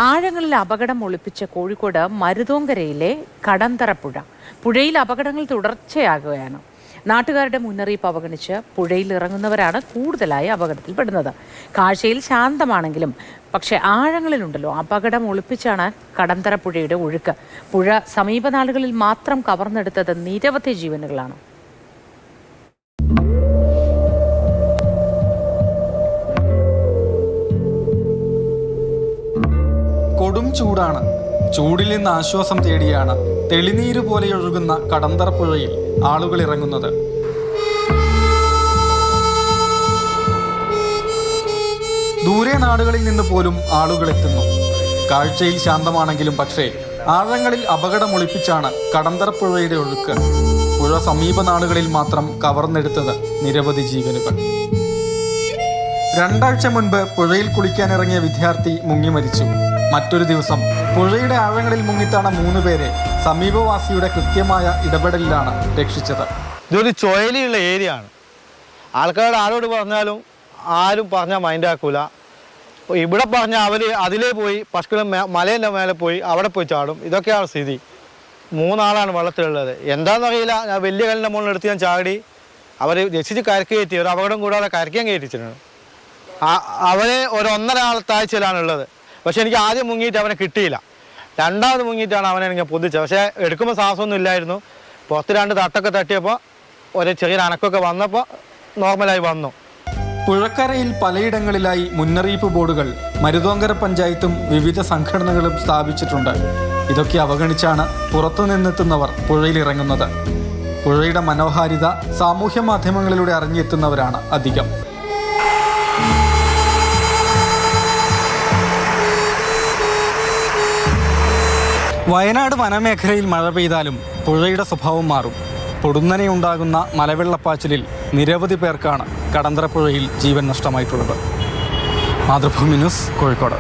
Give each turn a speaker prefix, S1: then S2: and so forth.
S1: ആഴങ്ങളിൽ അപകടം ഒളിപ്പിച്ച കോഴിക്കോട് മരുതോങ്കരയിലെ കടന്തറപ്പുഴ. പുഴയിൽ അപകടങ്ങൾ തുടർച്ചയാകുകയാണ്. നാട്ടുകാരുടെ മുന്നറിയിപ്പ് അവഗണിച്ച് പുഴയിൽ ഇറങ്ങുന്നവരാണ് കൂടുതലായി അപകടത്തിൽപ്പെടുന്നത്. കാഴ്ചയിൽ ശാന്തമാണെങ്കിലും പക്ഷേ ആഴങ്ങളിലുണ്ടല്ലോ അപകടം ഒളിപ്പിച്ചാണ് കടന്തറപ്പുഴയുടെ ഒഴുക്ക്. പുഴ സമീപനാളുകളിൽ മാത്രം കവർന്നെടുത്തത് നിരവധി ജീവനുകളാണ്.
S2: കൊടും ചൂടാണ്. ചൂടിൽ നിന്ന് ആശ്വാസം തേടിയാണ് തെളിനീര് പോലെ ഒഴുകുന്ന കടന്തറപ്പുഴയിൽ ആളുകൾ ഇറങ്ങുന്നത്. ദൂരെ നാടുകളിൽ നിന്ന് പോലും ആളുകൾ എത്തുന്നു. കാഴ്ചയിൽ ശാന്തമാണെങ്കിലും പക്ഷേ ആഴങ്ങളിൽ അപകടം ഒളിപ്പിച്ചാണ് കടന്തറപ്പുഴയുടെ ഒഴുക്ക്. പുഴ സമീപ നാടുകളിൽ മാത്രം കവർന്നെടുത്തത് നിരവധി ജീവനുകൾ. 2 ആഴ്ച മുൻപ് പുഴയിൽ കുളിക്കാനിറങ്ങിയ വിദ്യാർത്ഥി മുങ്ങി മരിച്ചു. മറ്റൊരു ദിവസം പുഴയുടെ ആഴങ്ങളിൽ മുങ്ങിത്താണ് 3 പേരെ സമീപവാസിയുടെ കൃത്യമായ ഇടപെടലിലാണ് രക്ഷിച്ചത്.
S3: ഇതൊരു ചുഴലിയുള്ള ഏരിയ ആണ്. ആൾക്കാരോട് ആരോട് പറഞ്ഞാലും ആരും പറഞ്ഞാൽ മൈൻഡാക്കൂല. ഇവിടെ പറഞ്ഞാൽ അവർ അതിലേ പോയി പശുക്കളും മലേൻ്റെ മേലെ പോയി അവിടെ പോയി ചാടും. ഇതൊക്കെയാണ് സ്ഥിതി. 3 ആളാണ് വെള്ളത്തിലുള്ളത്. എന്താണെന്നറിയില്ല. ഞാൻ വലിയ കല്ലിൻ്റെ മുകളിൽ എടുത്ത് ഞാൻ ചാടി അവർ രക്ഷിച്ച് കരക്ക് കയറ്റി. ഒരു അപകടം കൂടാതെ കരയ്ക്കാൻ കയറ്റിച്ചിട്ടുണ്ട്. അവരെ ഒരു 1.5 ആൾ താഴ്ചയിലാണുള്ളത്. പക്ഷെ എനിക്ക് ആദ്യം മുങ്ങിയിട്ട് അവനെ കിട്ടിയില്ല. 2ാമത് മുങ്ങിയിട്ടാണ് അവനെ എനിക്ക് പൊതിച്ചത്. പക്ഷേ എടുക്കുമ്പോൾ ശ്വാസമൊന്നും ഇല്ലായിരുന്നു. പുറത്ത് 2 തട്ടൊക്കെ തട്ടിയപ്പോൾ ഒരു ചെറിയ അനക്കൊക്കെ വന്നപ്പോൾ നോർമലായി വന്നു.
S2: പുഴക്കരയിൽ പലയിടങ്ങളിലായി മുന്നറിയിപ്പ് ബോർഡുകൾ മരുതോങ്കര പഞ്ചായത്തും വിവിധ സംഘടനകളും സ്ഥാപിച്ചിട്ടുണ്ട്. ഇതൊക്കെ അവഗണിച്ചാണ് പുറത്തുനിന്നെത്തുന്നവർ പുഴയിലിറങ്ങുന്നത്. പുഴയുടെ മനോഹാരിത സാമൂഹ്യ മാധ്യമങ്ങളിലൂടെ അറിഞ്ഞെത്തുന്നവരാണ് അധികം. വയനാട് വനമേഖലയിൽ മഴ പെയ്താലും പുഴയുടെ സ്വഭാവം മാറും. പൊടുന്നനെയുണ്ടാകുന്ന മലവെള്ളപ്പാച്ചിലിൽ നിരവധി പേർക്കാണ് കടന്തറപ്പുഴയിൽ ജീവൻ നഷ്ടമായിട്ടുള്ളത്. മാതൃഭൂമി ന്യൂസ്, കോഴിക്കോട്.